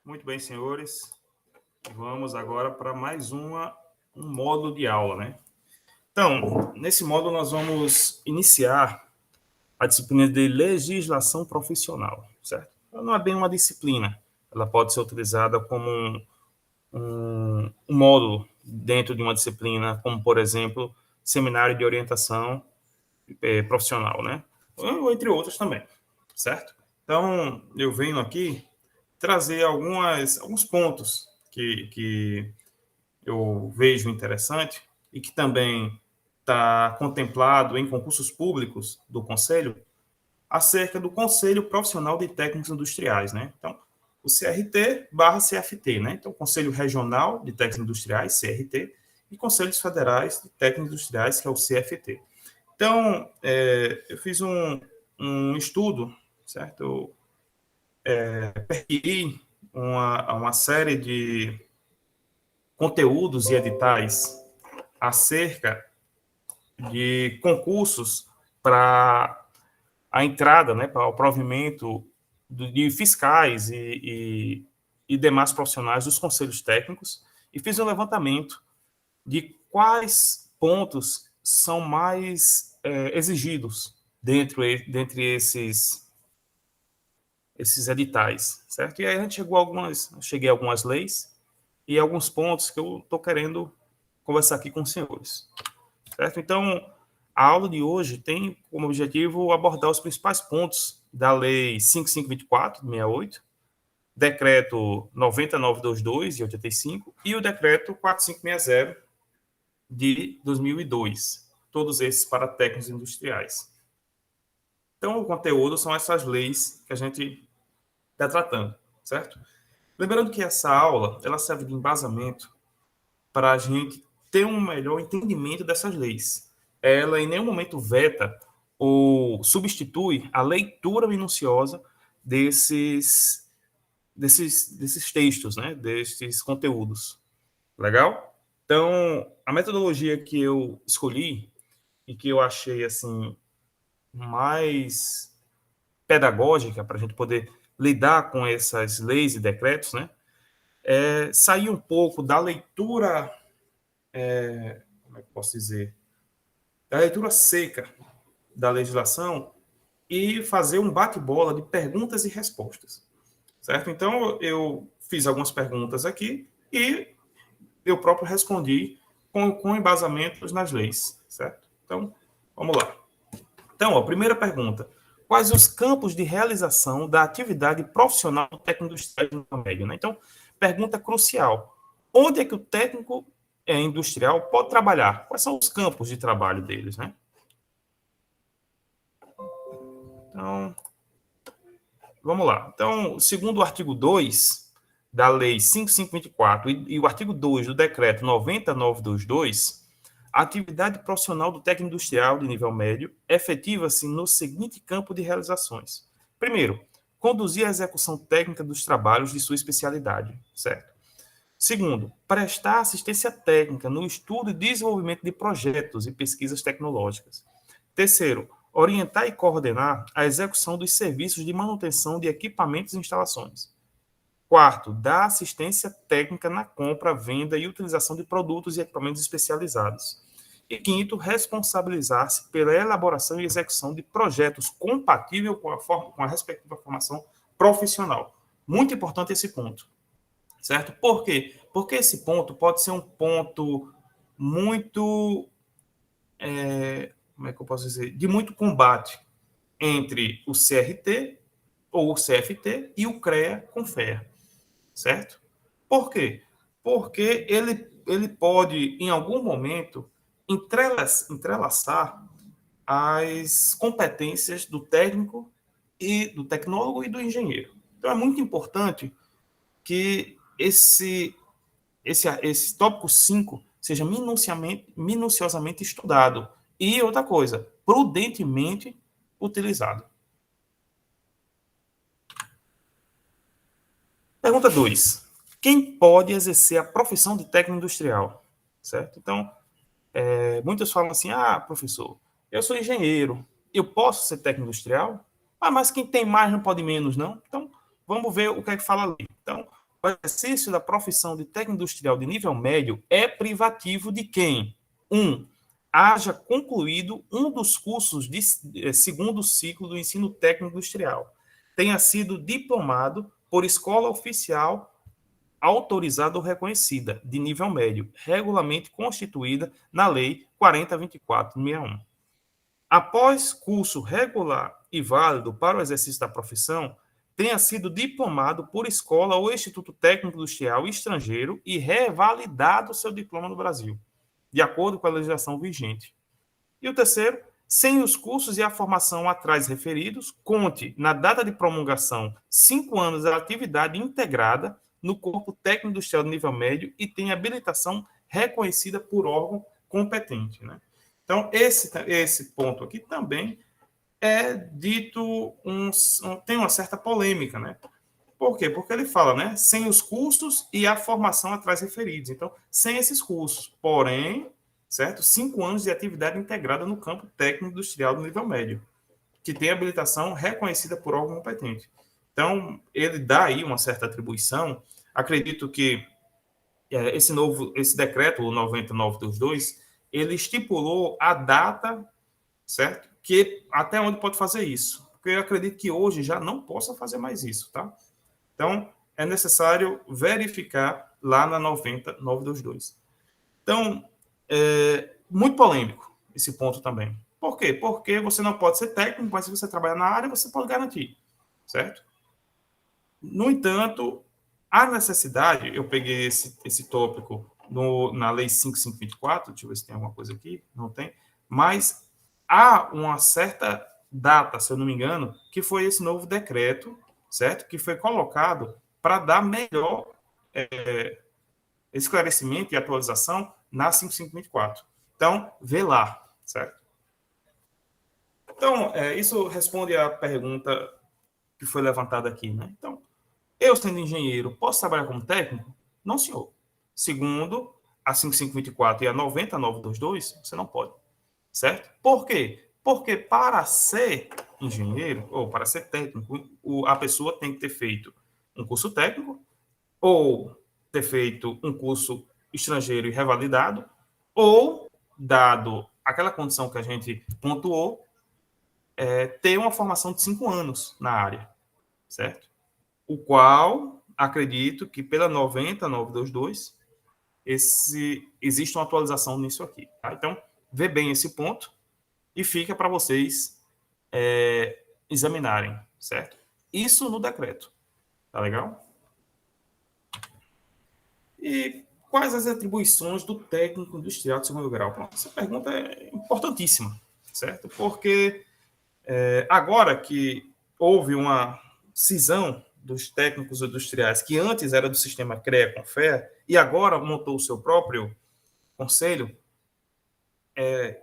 Muito bem, senhores. Vamos agora para mais um módulo de aula, né? Então, nesse módulo nós vamos iniciar a disciplina de legislação profissional, certo? Ela não é bem uma disciplina, ela pode ser utilizada como um módulo dentro de uma disciplina, como, por exemplo, seminário de orientação profissional, né? Ou entre outros também, certo? Então, eu venho aqui trazer alguns pontos que eu vejo interessante e que também está contemplado em concursos públicos do Conselho, acerca do Conselho Profissional de Técnicos Industriais, né? Então, o CRT/CFT, né? Então, Conselho Regional de Técnicos Industriais, CRT, e Conselhos Federais de Técnicos Industriais, que é o CFT. Então, eu fiz um estudo, certo? Eu perquiri uma série de conteúdos e editais acerca de concursos para a entrada, né, para o provimento de fiscais e demais profissionais dos conselhos técnicos e fiz um levantamento de quais pontos são mais exigidos dentre esses editais, certo? E aí a gente cheguei a algumas leis e alguns pontos que eu estou querendo conversar aqui com os senhores, certo? Então, a aula de hoje tem como objetivo abordar os principais pontos da Lei 5524, de 68, Decreto 9922, de 85, e o Decreto 4560, de 2002, todos esses para técnicos industriais. Então, o conteúdo são essas leis que a gente está tratando, certo? Lembrando que essa aula ela serve de embasamento para a gente ter um melhor entendimento dessas leis. Ela em nenhum momento veta ou substitui a leitura minuciosa desses textos, né? Desses conteúdos. Legal? Então, a metodologia que eu escolhi e que eu achei assim mais pedagógica para a gente poder lidar com essas leis e decretos, né? Sair um pouco da leitura, como é que posso dizer, da leitura seca da legislação e fazer um bate-bola de perguntas e respostas, certo? Então, eu fiz algumas perguntas aqui e eu próprio respondi com embasamentos nas leis, certo? Então, vamos lá. Então, a primeira pergunta: quais os campos de realização da atividade profissional do técnico industrial de nível médio, né? Então, pergunta crucial: onde é que o técnico industrial pode trabalhar? Quais são os campos de trabalho deles, né? Então, vamos lá. Então, segundo o artigo 2 da Lei 5524 e o artigo 2 do Decreto 9922, a atividade profissional do técnico industrial de nível médio efetiva-se no seguinte campo de realizações. Primeiro, conduzir a execução técnica dos trabalhos de sua especialidade, certo? Segundo, prestar assistência técnica no estudo e desenvolvimento de projetos e pesquisas tecnológicas. Terceiro, orientar e coordenar a execução dos serviços de manutenção de equipamentos e instalações. Quarto, dar assistência técnica na compra, venda e utilização de produtos e equipamentos especializados. E quinto, responsabilizar-se pela elaboração e execução de projetos compatíveis com a respectiva formação profissional. Muito importante esse ponto, certo? Por quê? Porque esse ponto pode ser um ponto muito, como é que eu posso dizer, de muito combate entre o CRT ou o CFT e o CREA com FEA, certo? Por quê? Porque ele pode, em algum momento, entrelaçar as competências do técnico e do tecnólogo e do engenheiro. Então, é muito importante que esse tópico 5 seja minuciosamente estudado e, outra coisa, prudentemente utilizado. Pergunta 2. Quem pode exercer a profissão de técnico industrial? Certo? Então, muitos falam assim, professor, eu sou engenheiro, eu posso ser técnico industrial? Mas quem tem mais não pode menos, não? Então, vamos ver o que é que fala ali. Então, o exercício da profissão de técnico industrial de nível médio é privativo de quem? Haja concluído um dos cursos de segundo ciclo do ensino técnico industrial, tenha sido diplomado por escola oficial autorizada ou reconhecida, de nível médio, regularmente constituída na Lei 4024/61. Após curso regular e válido para o exercício da profissão, tenha sido diplomado por escola ou instituto técnico industrial estrangeiro e revalidado seu diploma no Brasil, de acordo com a legislação vigente. E o terceiro, sem os cursos e a formação atrás referidos, conte, na data de promulgação, 5 anos de atividade integrada no corpo técnico industrial de nível médio e tenha habilitação reconhecida por órgão competente, né? Então, esse ponto aqui também é dito, tem uma certa polêmica, né? Por quê? Porque ele fala, né? Sem os cursos e a formação atrás referidos. Então, sem esses cursos. Porém, certo? 5 anos de atividade integrada no campo técnico industrial do nível médio, que tem habilitação reconhecida por órgão competente. Então, ele dá aí uma certa atribuição. Acredito que esse decreto, o 9922, ele estipulou a data, certo? Que até onde pode fazer isso. Porque eu acredito que hoje já não possa fazer mais isso, tá? Então, é necessário verificar lá na 90922. Então, muito polêmico esse ponto também. Por quê? Porque você não pode ser técnico, mas se você trabalhar na área, você pode garantir, certo? No entanto, a necessidade, eu peguei esse tópico na Lei 5524, deixa eu ver se tem alguma coisa aqui, não tem, mas há uma certa data, se eu não me engano, que foi esse novo decreto, certo? Que foi colocado para dar melhor esclarecimento e atualização na 5524. Então, vê lá, certo? Então, isso responde à pergunta que foi levantada aqui, né? Então, eu, sendo engenheiro, posso trabalhar como técnico? Não, senhor. Segundo a 5524 e a 90922, você não pode. Certo? Por quê? Porque para ser engenheiro, ou para ser técnico, a pessoa tem que ter feito um curso técnico, ou ter feito um curso estrangeiro e revalidado, ou, dado aquela condição que a gente pontuou, ter uma formação de 5 anos na área, certo? O qual, acredito que pela 90922, existe uma atualização nisso aqui. Tá? Então, vê bem esse ponto e fica para vocês examinarem, certo? Isso no decreto. Tá legal? E quais as atribuições do técnico industrial de segundo grau? Pronto, essa pergunta é importantíssima, certo? Porque agora que houve uma cisão dos técnicos industriais, que antes era do sistema CREA-CONFEA, e agora montou o seu próprio conselho,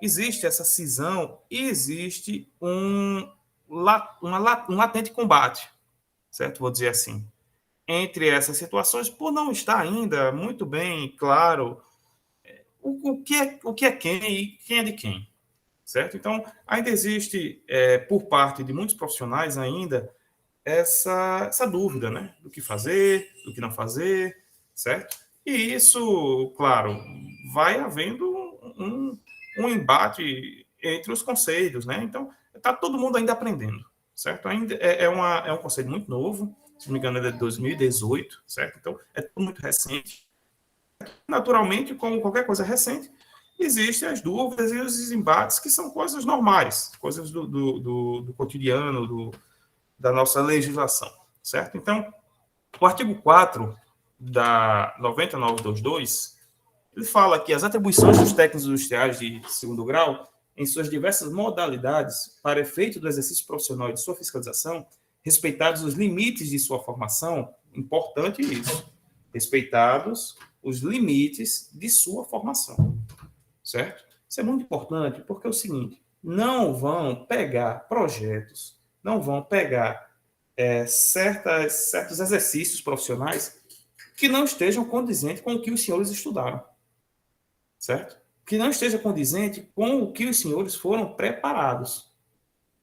existe essa cisão e existe um latente combate, certo? Vou dizer assim, entre essas situações, por não estar ainda muito bem claro o que é quem e quem é de quem, certo? Então, ainda existe, por parte de muitos profissionais ainda, essa dúvida, né? Do que fazer, do que não fazer, certo? E isso, claro, vai havendo um embate entre os conselhos, né? Então, está todo mundo ainda aprendendo, certo? Ainda é um conselho muito novo, se não me engano, é de 2018, certo? Então, é tudo muito recente. Naturalmente, como qualquer coisa recente, existem as dúvidas e os embates, que são coisas normais, coisas do cotidiano, da nossa legislação, certo? Então, o artigo 4 da 9922, ele fala que as atribuições dos técnicos industriais de segundo grau, em suas diversas modalidades, para efeito do exercício profissional e de sua fiscalização, respeitados os limites de sua formação, importante isso, respeitados os limites de sua formação, certo? Isso é muito importante, porque é o seguinte, não vão pegar projetos, não vão pegar certos exercícios profissionais que não estejam condizentes com o que os senhores estudaram, certo? Que não esteja condizente com o que os senhores foram preparados.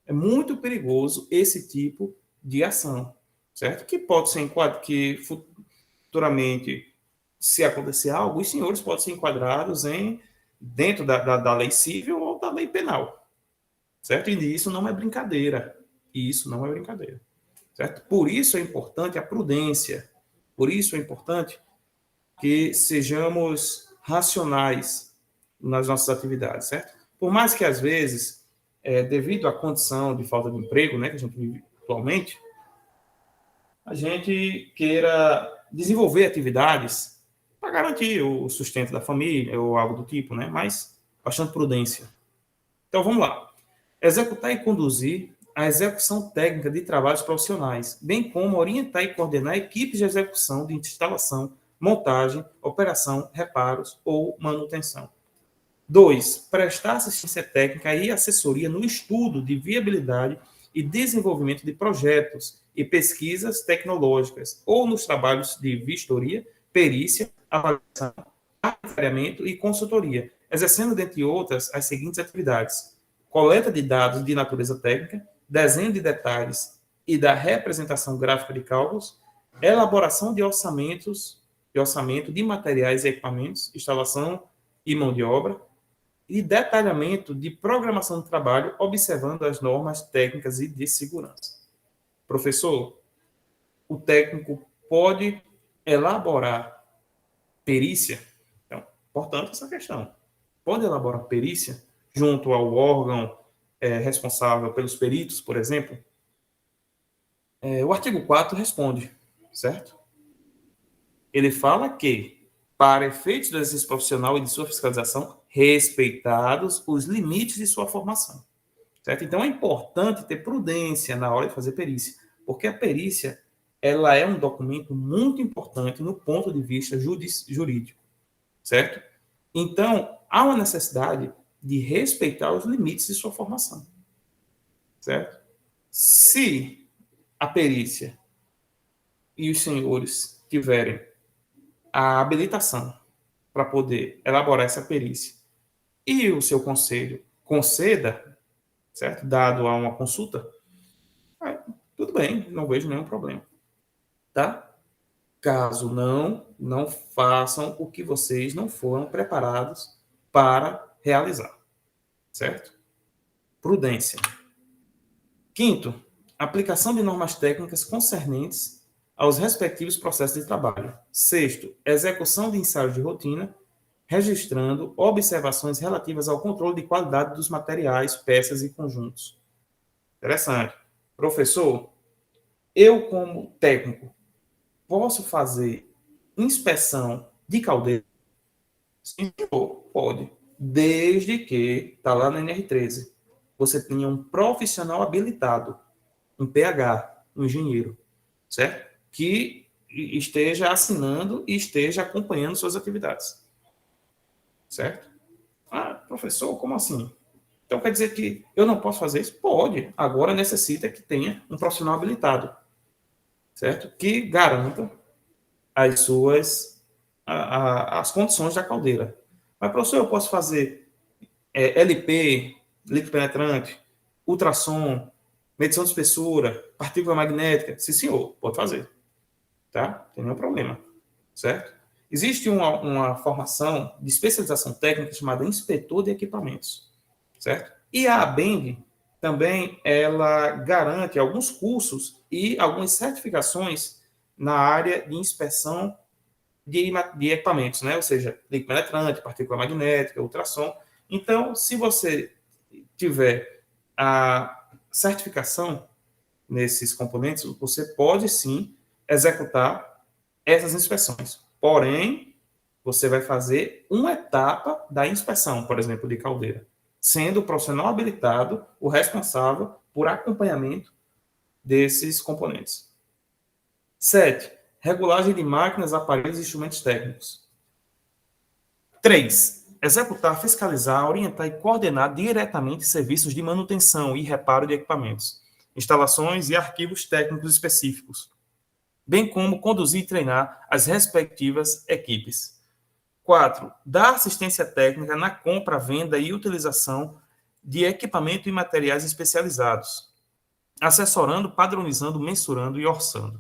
É muito perigoso esse tipo de ação, certo? Que pode ser que futuramente, se acontecer algo, os senhores podem ser enquadrados dentro da lei civil ou da lei penal, certo? E isso não é brincadeira. Isso não é brincadeira, certo? Por isso é importante a prudência. Por isso é importante que sejamos racionais nas nossas atividades, certo? Por mais que, às vezes, devido à condição de falta de emprego, né, que a gente vive atualmente, a gente queira desenvolver atividades para garantir o sustento da família ou algo do tipo, né? Mas bastante prudência. Então, vamos lá. Executar e conduzir a execução técnica de trabalhos profissionais, bem como orientar e coordenar equipes de execução de instalação, montagem, operação, reparos ou manutenção. 2. Prestar assistência técnica e assessoria no estudo de viabilidade e desenvolvimento de projetos e pesquisas tecnológicas ou nos trabalhos de vistoria, perícia, avaliação, acompanhamento e consultoria, exercendo, dentre outras, as seguintes atividades: coleta de dados de natureza técnica, desenho de detalhes e da representação gráfica de cálculos, elaboração de orçamento de materiais e equipamentos, instalação e mão de obra, e detalhamento de programação do trabalho, observando as normas técnicas e de segurança. Professor, o técnico pode elaborar perícia? Então, importante essa questão. Pode elaborar perícia junto ao órgão responsável pelos peritos, por exemplo? O artigo 4 responde, certo? Ele fala que, para efeitos do exercício profissional e de sua fiscalização, respeitados os limites de sua formação, certo? Então, é importante ter prudência na hora de fazer perícia, porque a perícia ela é um documento muito importante no ponto de vista jurídico, certo? Então, há uma necessidade de respeitar os limites de sua formação, certo? Se a perícia e os senhores tiverem a habilitação para poder elaborar essa perícia e o seu conselho conceda, certo? Dado a uma consulta, tudo bem, não vejo nenhum problema, tá? Caso não façam o que vocês não foram preparados para realizar, certo? Prudência. Quinto, aplicação de normas técnicas concernentes aos respectivos processos de trabalho. Sexto, execução de ensaios de rotina, registrando observações relativas ao controle de qualidade dos materiais, peças e conjuntos. Interessante. Professor, eu como técnico posso fazer inspeção de caldeira? Sim, pode. Desde que, está lá na NR13, você tenha um profissional habilitado, um PH, um engenheiro, certo? Que esteja assinando e esteja acompanhando suas atividades. Certo? Ah, professor, como assim? Então quer dizer que eu não posso fazer isso? Pode. Agora necessita que tenha um profissional habilitado, certo? Que garanta as condições da caldeira. Mas, professor, eu posso fazer LP, líquido penetrante, ultrassom, medição de espessura, partícula magnética? Sim, senhor, pode fazer. Tá? Não tem nenhum problema. Certo? Existe uma formação de especialização técnica chamada inspetor de equipamentos, certo? E a ABENG também ela garante alguns cursos e algumas certificações na área de inspeção de equipamentos, né? Ou seja, líquido penetrante, partícula magnética, ultrassom. Então, se você tiver a certificação nesses componentes, você pode sim executar essas inspeções. Porém, você vai fazer uma etapa da inspeção, por exemplo, de caldeira, sendo o profissional habilitado o responsável por acompanhamento desses componentes. 7. Regulagem de máquinas, aparelhos e instrumentos técnicos. 3. Executar, fiscalizar, orientar e coordenar diretamente serviços de manutenção e reparo de equipamentos, instalações e arquivos técnicos específicos, bem como conduzir e treinar as respectivas equipes. 4. Dar assistência técnica na compra, venda e utilização de equipamento e materiais especializados, assessorando, padronizando, mensurando e orçando.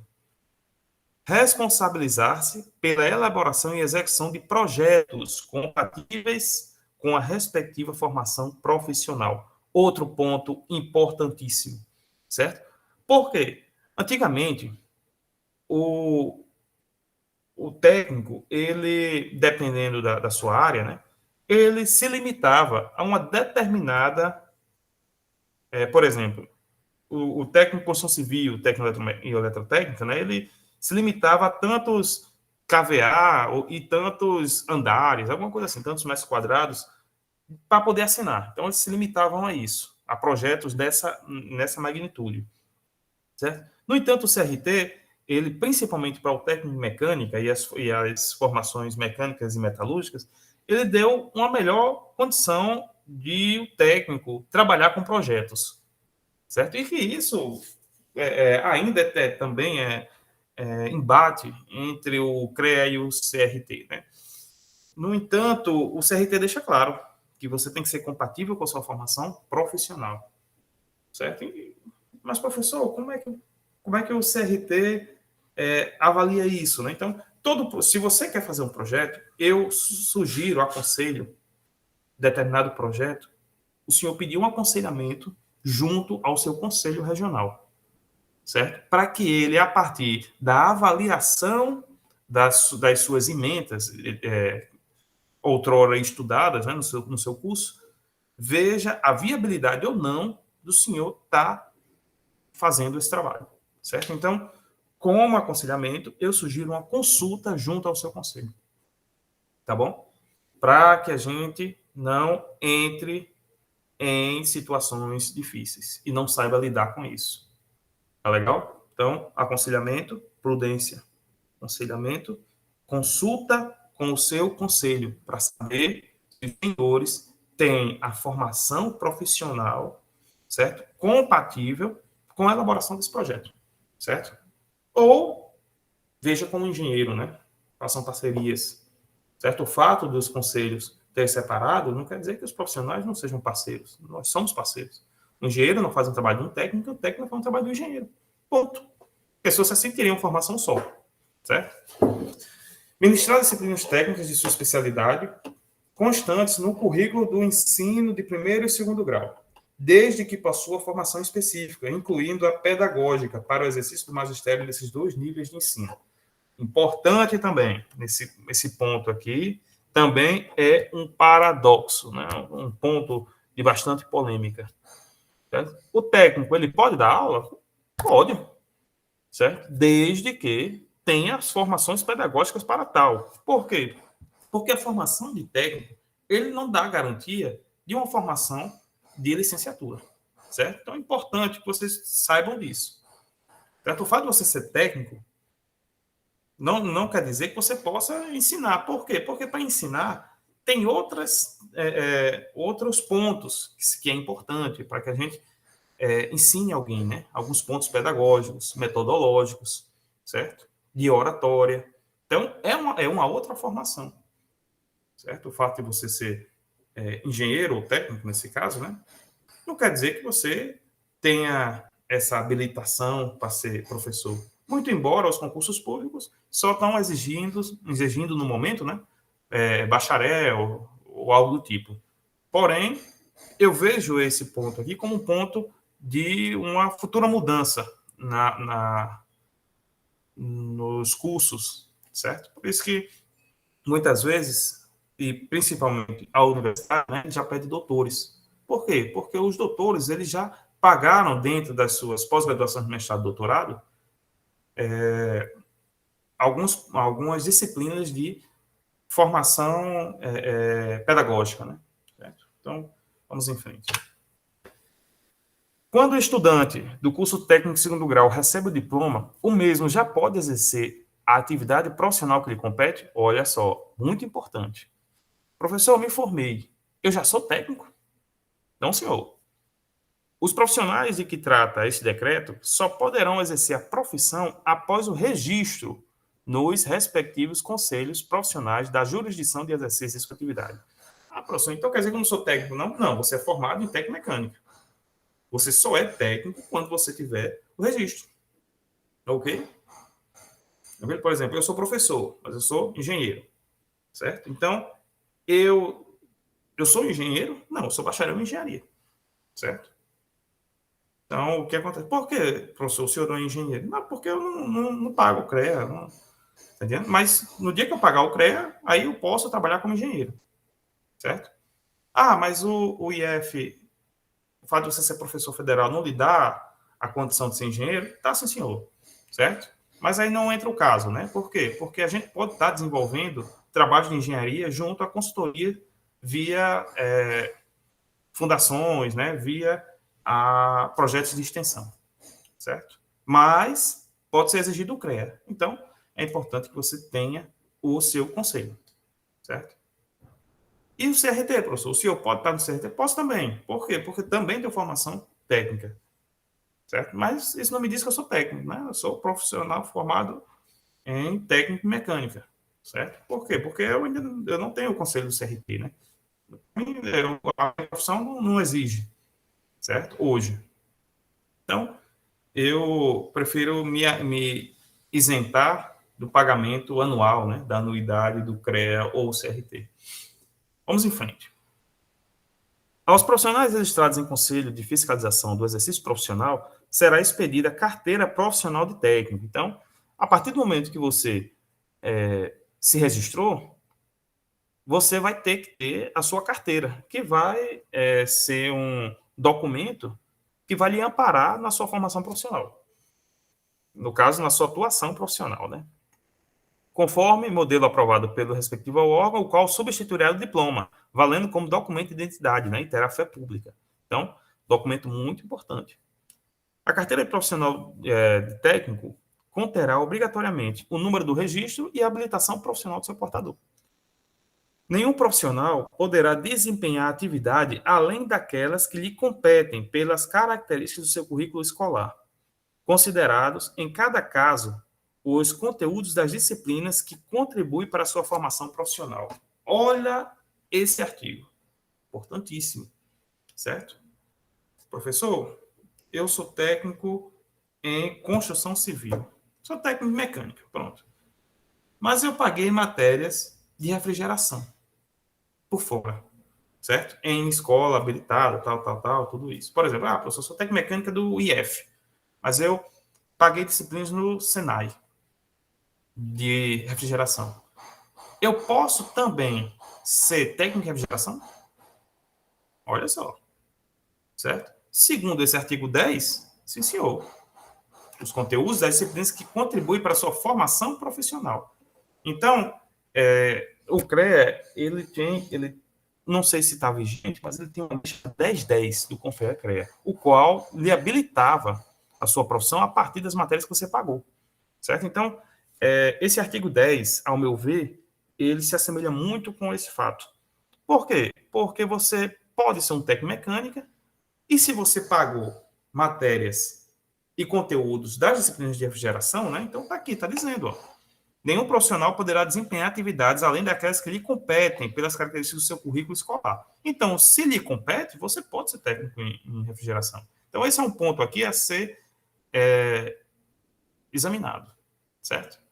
responsabilizar-se pela elaboração e execução de projetos compatíveis com a respectiva formação profissional. Outro ponto importantíssimo, certo? Por quê? Antigamente, o, o técnico, ele, dependendo da sua área, né, ele se limitava a uma determinada, por exemplo, o técnico de construção civil, o técnico e eletrotécnica, né, ele se limitava a tantos KVA e tantos andares, alguma coisa assim, tantos metros quadrados, para poder assinar. Então, eles se limitavam a isso, a projetos nessa magnitude, certo? No entanto, o CRT, ele, principalmente para o técnico de mecânica e as formações mecânicas e metalúrgicas, ele deu uma melhor condição de o técnico trabalhar com projetos, certo? E que isso ainda também embate entre o CREA e o CRT, né? No entanto, o CRT deixa claro que você tem que ser compatível com a sua formação profissional, certo? Mas, professor, como é que o CRT avalia isso, né? Então, se você quer fazer um projeto, eu sugiro, aconselho, determinado projeto, o senhor pedir um aconselhamento junto ao seu conselho regional, certo? Para que ele, a partir da avaliação das suas emendas, outrora estudadas, né, no seu curso, veja a viabilidade ou não do senhor estar fazendo esse trabalho, certo? Então, como aconselhamento, eu sugiro uma consulta junto ao seu conselho, tá bom? Para que a gente não entre em situações difíceis e não saiba lidar com isso. Tá legal? Então, aconselhamento, prudência. Aconselhamento, consulta com o seu conselho para saber se os senhores têm a formação profissional, certo? Compatível com a elaboração desse projeto, certo? Ou veja como engenheiro, né? Façam parcerias, certo? O fato dos conselhos ter separado não quer dizer que os profissionais não sejam parceiros. Nós somos parceiros. O engenheiro não faz um trabalho de um técnico, o técnico faz um trabalho do engenheiro. Ponto. Pessoas assim teriam formação só, certo? Ministrar disciplinas técnicas de sua especialidade constantes no currículo do ensino de primeiro e segundo grau, desde que possua formação específica, incluindo a pedagógica, para o exercício do magistério nesses dois níveis de ensino. Importante também, nesse ponto aqui, também é um paradoxo, né? Um ponto de bastante polêmica. Certo? O técnico, ele pode dar aula? Pode, certo? Desde que tenha as formações pedagógicas para tal. Por quê? Porque a formação de técnico, ele não dá garantia de uma formação de licenciatura, certo? Então é importante que vocês saibam disso. Certo? O fato de você ser técnico não quer dizer que você possa ensinar. Por quê? Porque para ensinar tem outros pontos que é importante para que a gente ensine alguém, né? Alguns pontos pedagógicos, metodológicos, certo? De oratória. Então, é uma outra formação, certo? O fato de você ser engenheiro ou técnico, nesse caso, né? Não quer dizer que você tenha essa habilitação para ser professor. Muito embora os concursos públicos só estão exigindo no momento, né? Bacharel ou algo do tipo. Porém, eu vejo esse ponto aqui como um ponto de uma futura mudança nos cursos, certo? Por isso que, muitas vezes, e principalmente a universidade, né, já pede doutores. Por quê? Porque os doutores, eles já pagaram dentro das suas pós-graduações, mestrado e doutorado, algumas disciplinas de formação pedagógica, né? Certo? Então, vamos em frente. Quando o estudante do curso técnico de segundo grau recebe o diploma, o mesmo já pode exercer a atividade profissional que lhe compete? Olha só, muito importante. Professor, eu me formei. Eu já sou técnico? Não, senhor. Os profissionais de que trata esse decreto só poderão exercer a profissão após o registro nos respectivos conselhos profissionais da jurisdição de exercício de sua atividade. Ah, professor, então quer dizer que eu não sou técnico? Não, não, você é formado em técnica mecânica. Você só é técnico quando você tiver o registro. Ok? Por exemplo, eu sou professor, mas eu sou engenheiro, certo? Então, eu sou engenheiro? Não, eu sou bacharel em engenharia, certo? Então, o que acontece? Por que, professor, o senhor não é engenheiro? Não, porque eu não pago o CREA, não, tá entendendo? Mas no dia que eu pagar o CREA, aí eu posso trabalhar como engenheiro, certo? Ah, mas o IF, o fato de você ser professor federal não lhe dá a condição de ser engenheiro? Tá, sim, senhor, certo? Mas aí não entra o caso, né? Por quê? Porque a gente pode estar desenvolvendo trabalho de engenharia junto à consultoria via fundações, né? Via projetos de extensão, certo? Mas pode ser exigido o CREA. Então, é importante que você tenha o seu conselho, certo? E o CRT, professor? O senhor pode estar no CRT? Posso também. Por quê? Porque também tenho formação técnica, certo? Mas isso não me diz que eu sou técnico, né? Eu sou profissional formado em técnica e mecânica, certo? Por quê? Porque eu não tenho o conselho do CRT, né? A profissão não exige, certo? Hoje. Então, eu prefiro me isentar do pagamento anual, né? Da anuidade do CREA ou CRT. Vamos em frente. Aos profissionais registrados em Conselho de Fiscalização do Exercício Profissional, será expedida a carteira profissional de técnico. Então, a partir do momento que você se registrou, você vai ter que ter a sua carteira, que vai ser um documento que vai lhe amparar na sua formação profissional. No caso, na sua atuação profissional, né? Conforme modelo aprovado pelo respectivo órgão, o qual substituirá o diploma, valendo como documento de identidade, né, e terá fé pública. Então, documento muito importante. A carteira profissional de técnico conterá obrigatoriamente o número do registro e a habilitação profissional do seu portador. Nenhum profissional poderá desempenhar atividade além daquelas que lhe competem pelas características do seu currículo escolar, considerados, em cada caso, os conteúdos das disciplinas que contribuem para a sua formação profissional. Olha esse artigo. Importantíssimo, certo? Professor, eu sou técnico em construção civil. Sou técnico em mecânica, pronto. Mas eu paguei matérias de refrigeração por fora, certo? Em escola habilitada, tal, tudo isso. Por exemplo, professor, eu sou técnico em mecânica do IF, mas eu paguei disciplinas no Senai de refrigeração. Eu posso também ser técnico de refrigeração? Olha só, certo? Segundo esse artigo 10, sim, senhor. Os conteúdos das disciplinas que contribuem para a sua formação profissional. Então, o CREA, ele não sei se está vigente, mas ele tem uma lista 1010 do Confere CREA, o qual lhe habilitava a sua profissão a partir das matérias que você pagou, certo? Então, esse artigo 10, ao meu ver, ele se assemelha muito com esse fato. Por quê? Porque você pode ser um técnico em mecânica e se você pagou matérias e conteúdos das disciplinas de refrigeração, né? Então está aqui, está dizendo, ó, nenhum profissional poderá desempenhar atividades além daquelas que lhe competem pelas características do seu currículo escolar. Então, se lhe compete, você pode ser técnico em refrigeração. Então, esse é um ponto aqui a ser examinado, certo?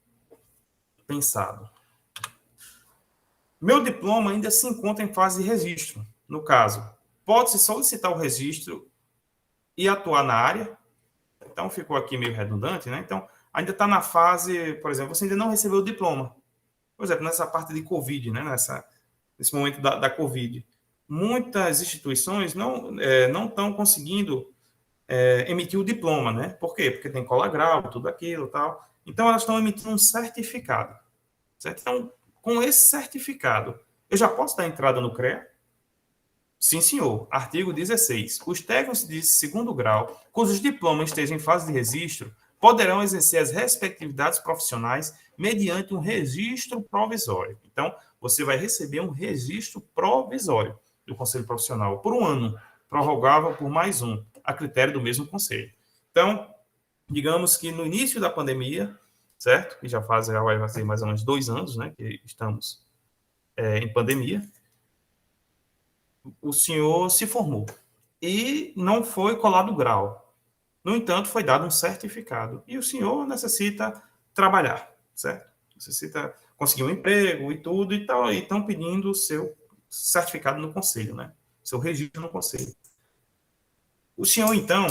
Pensado. Meu diploma ainda se encontra em fase de registro. No caso, pode-se solicitar o registro e atuar na área. Então, ficou aqui meio redundante, né? Então, ainda está na fase, por exemplo, você ainda não recebeu o diploma. Por exemplo, nessa parte de Covid, né? Nesse momento da Covid. Muitas instituições não estão conseguindo emitir o diploma, né? Por quê? Porque tem cola grau, tudo aquilo, tal. Então, elas estão emitindo um certificado, certo? Então, com esse certificado, eu já posso dar entrada no CREA? Sim, senhor. Artigo 16. Os técnicos de segundo grau, cujos diplomas estejam em fase de registro, poderão exercer as respectividades profissionais mediante um registro provisório. Então, você vai receber um registro provisório do Conselho Profissional por um ano, prorrogável por mais um, a critério do mesmo Conselho. Então, digamos que no início da pandemia, certo? Que já vai fazer mais ou menos 2 anos, né? Que estamos em pandemia. O senhor se formou e não foi colado grau. No entanto, foi dado um certificado e o senhor necessita trabalhar, certo? Você conseguiu um emprego e tudo e tal, e estão pedindo o seu certificado no conselho, né? Seu registro no conselho. O senhor, então,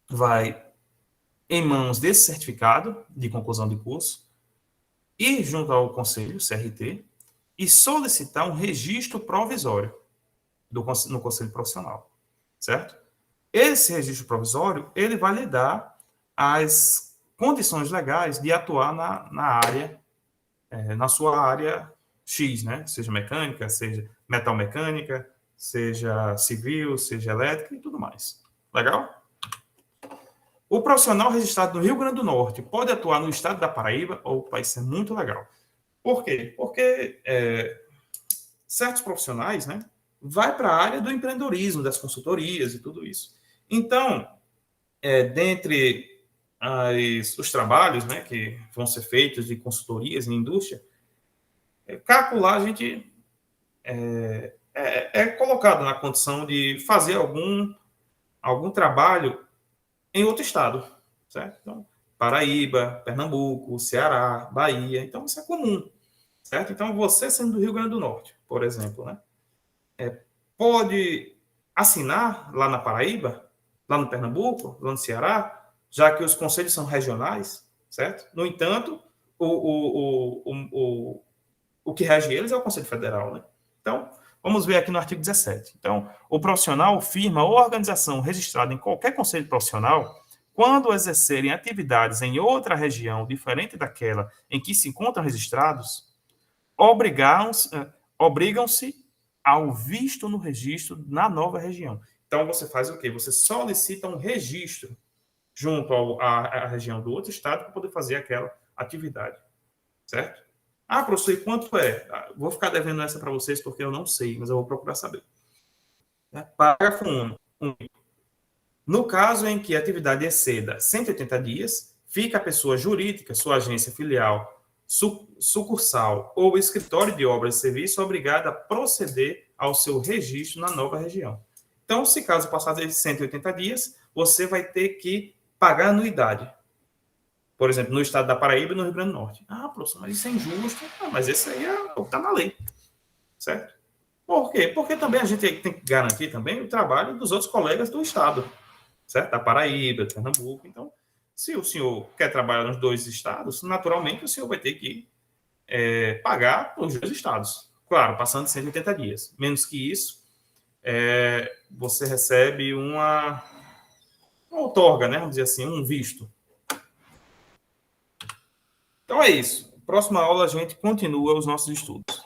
vai em mãos desse certificado de conclusão de curso, ir junto ao conselho, CRT, e solicitar um registro provisório no conselho profissional, certo? Esse registro provisório, ele vai lhe dar as condições legais de atuar na área, na sua área X, né? Seja mecânica, seja metalmecânica, seja civil, seja elétrica e tudo mais. Legal? O profissional registrado no Rio Grande do Norte pode atuar no estado da Paraíba? Opa, isso é muito legal. Por quê? Porque certos profissionais, né, vai para a área do empreendedorismo, das consultorias e tudo isso. Então, dentre os trabalhos, né, que vão ser feitos de consultorias em indústria, calcular a gente é colocado na condição de fazer algum trabalho em outro estado, certo? Então, Paraíba, Pernambuco, Ceará, Bahia, então isso é comum, certo? Então, você sendo do Rio Grande do Norte, por exemplo, né, pode assinar lá na Paraíba, lá no Pernambuco, lá no Ceará, já que os conselhos são regionais, certo? No entanto, o que rege eles é o Conselho Federal, né? Então, vamos ver aqui no artigo 17. Então, o profissional firma ou organização registrada em qualquer conselho profissional, quando exercerem atividades em outra região diferente daquela em que se encontram registrados, obrigam-se ao visto no registro na nova região. Então, você faz o quê? Você solicita um registro junto à região do outro estado para poder fazer aquela atividade, certo? Ah, professor, e quanto é? Vou ficar devendo essa para vocês porque eu não sei, mas eu vou procurar saber. Parágrafo 1. No caso em que a atividade exceda 180 dias, fica a pessoa jurídica, sua agência filial, sucursal ou escritório de obras e serviço obrigada a proceder ao seu registro na nova região. Então, se caso passar de 180 dias, você vai ter que pagar anuidade. Por exemplo, no estado da Paraíba e no Rio Grande do Norte. Ah, professor, mas isso é injusto. Ah, mas esse aí é o que está na lei. Certo? Por quê? Porque também a gente tem que garantir também o trabalho dos outros colegas do estado. Certo? Da Paraíba, de Pernambuco. Então, se o senhor quer trabalhar nos dois estados, naturalmente o senhor vai ter que pagar os dois estados. Claro, passando de 180 dias. Menos que isso, você recebe uma outorga, né? Vamos dizer assim, um visto. Então é isso. Próxima aula a gente continua os nossos estudos.